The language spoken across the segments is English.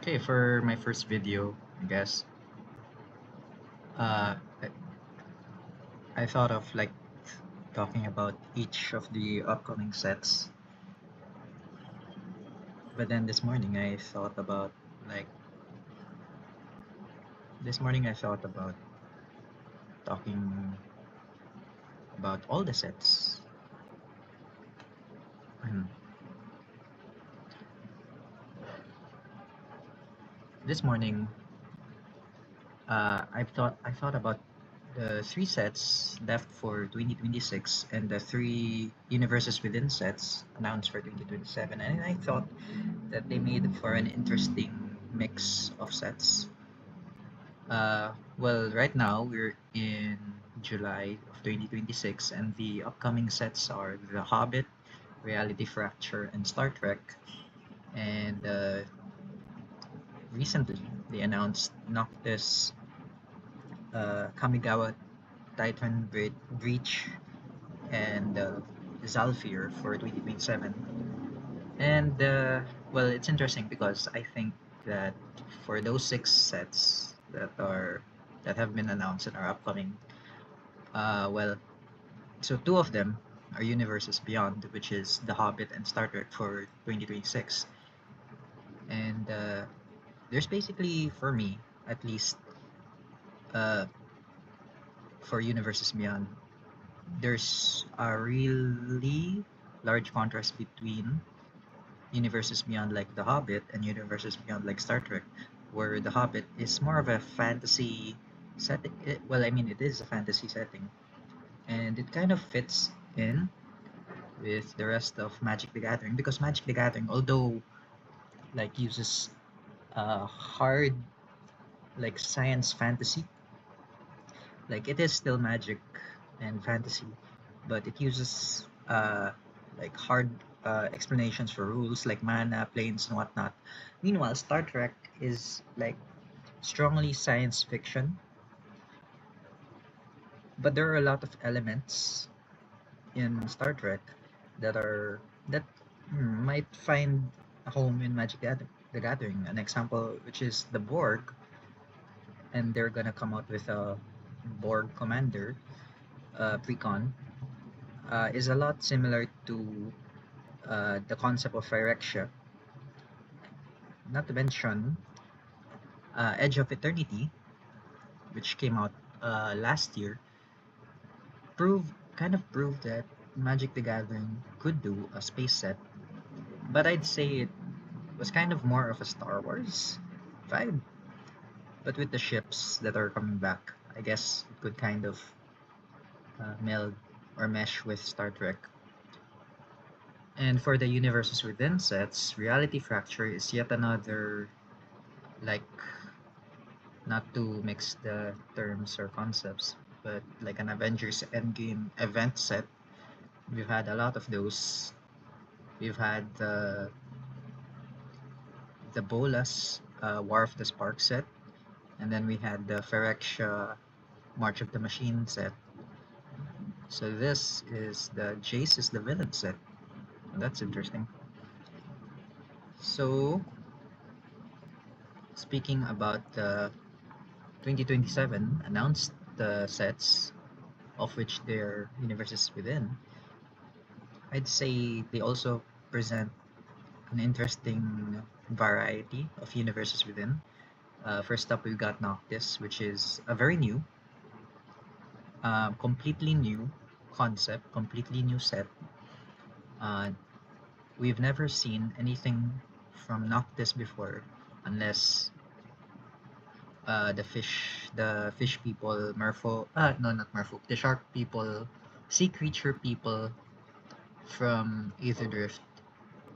Okay, for my first video, I guess, uh, I thought of like talking about each of the upcoming sets, but then like this morning I thought about talking about all the sets. And this morning, I thought about the three sets left for 2026 and the three universes within sets announced for 2027, and I thought that they made for an interesting mix of sets. Well, right now we're in July of 2026, and the upcoming sets are The Hobbit, Reality Fracture, and Star Trek. And recently they announced Noctis, Kamigawa Breach, and Zhalfir for 2027. And well, it's interesting because I think that for those six sets that have been announced and are upcoming, well, so two of them are universes beyond, which is The Hobbit and Star Trek for 2026. And there's basically, for me, at least, uh, for universes beyond, there's a really large contrast between universes beyond like The Hobbit and universes beyond like Star Trek, where The Hobbit is more of a fantasy setting. Well, I mean, it is a fantasy setting, and it kind of fits in with the rest of Magic the Gathering because Magic the Gathering, although like uses hard like science fantasy, like it is still magic and fantasy, but it uses like hard explanations for rules like mana, planes, and whatnot. Meanwhile, Star Trek is like strongly science fiction, but there are a lot of elements in Star Trek that might find a home in the Gathering. An example, which is the Borg, and they're gonna come out with a Borg commander, precon, is a lot similar to the concept of Phyrexia. Not to mention Edge of Eternity, which came out last year, proved that Magic the Gathering could do a space set, but I'd say it was kind of more of a Star Wars vibe. But with the ships that are coming back, I guess it could kind of meld or mesh with Star Trek. And for the universes within sets, Reality Fracture is yet another, like, not to mix the terms or concepts, but like an Avengers Endgame event set. We've had a lot of those. We've had the Bolas War of the Spark set, and then we had the Phyrexia March of the Machine set. So this is the Jace is the villain set. That's interesting. So speaking about the 2027 announced sets, of which their universes within, I'd say they also present an interesting variety of universes within. First up, we've got Noctis, which is a very new, completely new concept, completely new set. Uh, we've never seen anything from Noctis before, unless the fish people, no, not Merfolk, the shark people, sea creature people from Aether Drift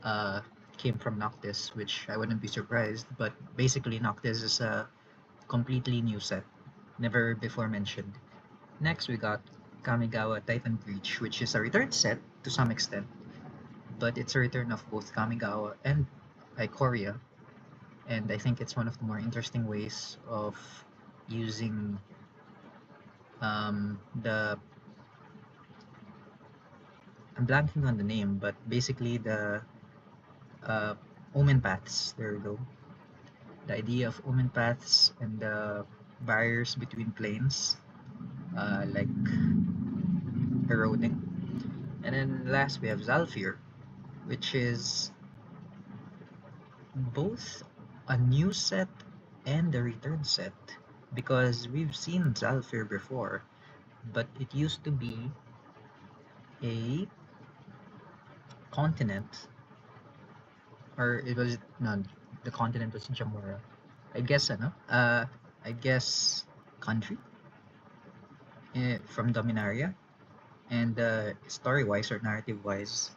uh, came from Noctis, which I wouldn't be surprised. But basically, Noctis is a completely new set, never before mentioned. Next, we got Kamigawa titanbreach, which is a return set to some extent, but it's a return of both Kamigawa and Ikoria, and I think it's one of the more interesting ways of using the I'm blanking on the name, but basically the uh, omen paths. There we go. the idea of omen paths and the barriers between planes, like eroding. And then last we have Zhalfir, which is both a new set and a return set, because we've seen Zhalfir before, but it used to be a continent, or it was no, the continent was Jamura. I guess ano, I guess country from Dominaria, and story-wise or narrative-wise,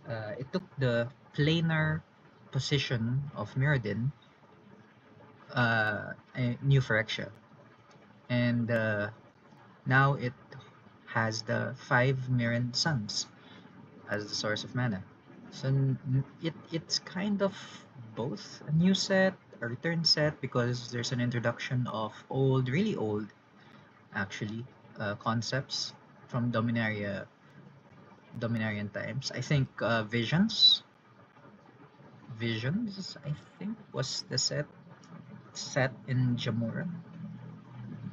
it took the planar position of Mirrodin, New Phyrexia, and now it has the 5 Mirren suns as the source of mana. So it's kind of both a new set, a return set, because there's an introduction of old, really old, actually, concepts from Dominarian times. I think Visions, I think, was the set in Jamura.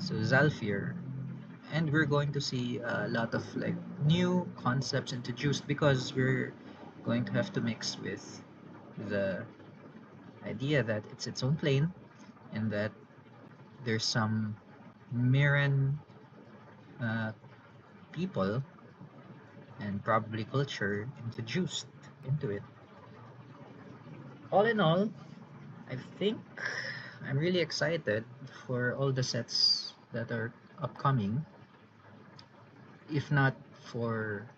So Zhalfir, and we're going to see a lot of like new concepts introduced, because we're going to have to mix with the idea that it's its own plane, and that there's some Mirren uh, people and probably culture introduced into it. All in all, I think I'm really excited for all the sets that are upcoming, if not for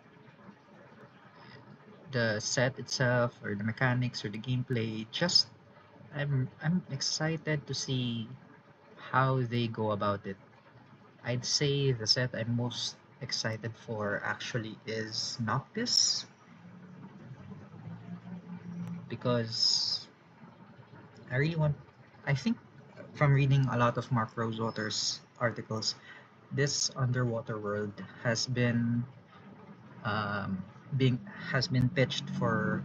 the set itself or the mechanics or the gameplay. Just I'm excited to see how they go about it. I'd say the set I'm most excited for actually is Noctis, because I really want. I think from reading a lot of Mark Rosewater's articles, this underwater world has been um, being has been pitched for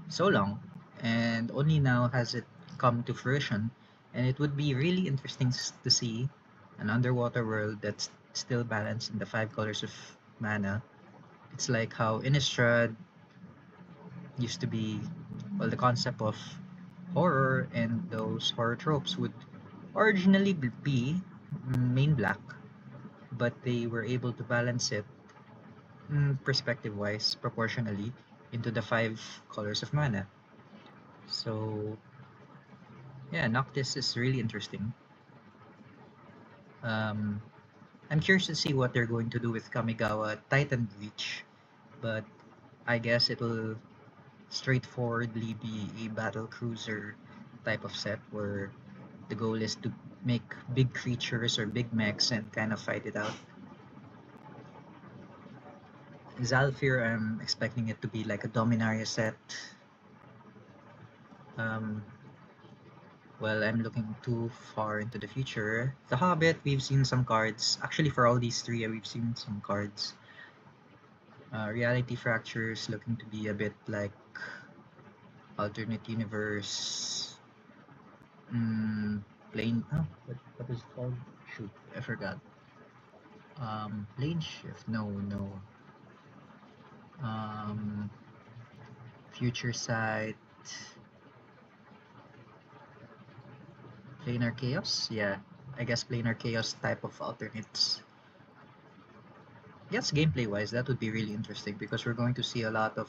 so long, and only now has it come to fruition. And it would be really interesting to see an underwater world that's still balanced in the 5 colors of mana. It's like how Innistrad used to be. Well, the concept of horror and those horror tropes would originally be main black, but they were able to balance it, perspective wise, proportionally, into the 5 colors of mana. So yeah, Noctis is really interesting. Um, I'm curious to see what they're going to do with Kamigawa titanbreach, but I guess it'll straightforwardly be a battle cruiser type of set, where the goal is to make big creatures or big mechs and kind of fight it out. Zhalfir, I'm expecting it to be like a Dominaria set. Um, well, I'm looking too far into the future. The Hobbit, we've seen some cards. Actually, for all these three, we've seen some cards. Reality Fractures looking to be a bit like alternate universe. Plane. Oh, what is it called? Shoot, I forgot. Plane shift. No, no. Um, future sight. Planar chaos. Yeah, I guess planar chaos type of alternates. Yes, gameplay wise, that would be really interesting, because we're going to see a lot of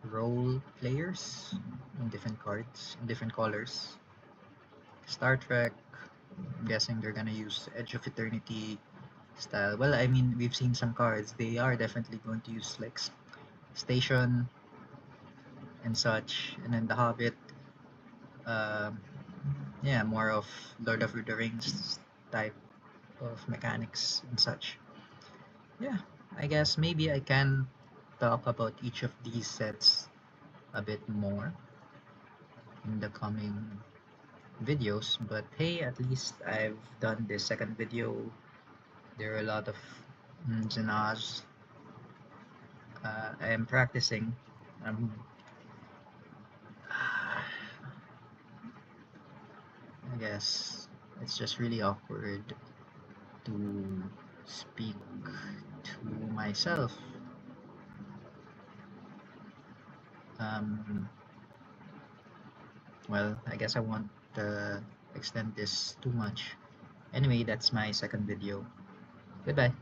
role players in different cards, in different colors. Star Trek, I'm guessing they're gonna use Edge of Eternity style. Well, I mean, we've seen some cards. They are definitely going to use like Station and such. And then the Hobbit, um, yeah, more of Lord of the Rings type of mechanics and such. Yeah, I guess maybe I can talk about each of these sets a bit more in the coming videos, but hey, at least I've done this second video. There are a lot of Janaz. I am practicing. Um, guess it's just really awkward to speak to myself. Um, well, I guess I won't extend this too much. Anyway, that's my second video. Goodbye.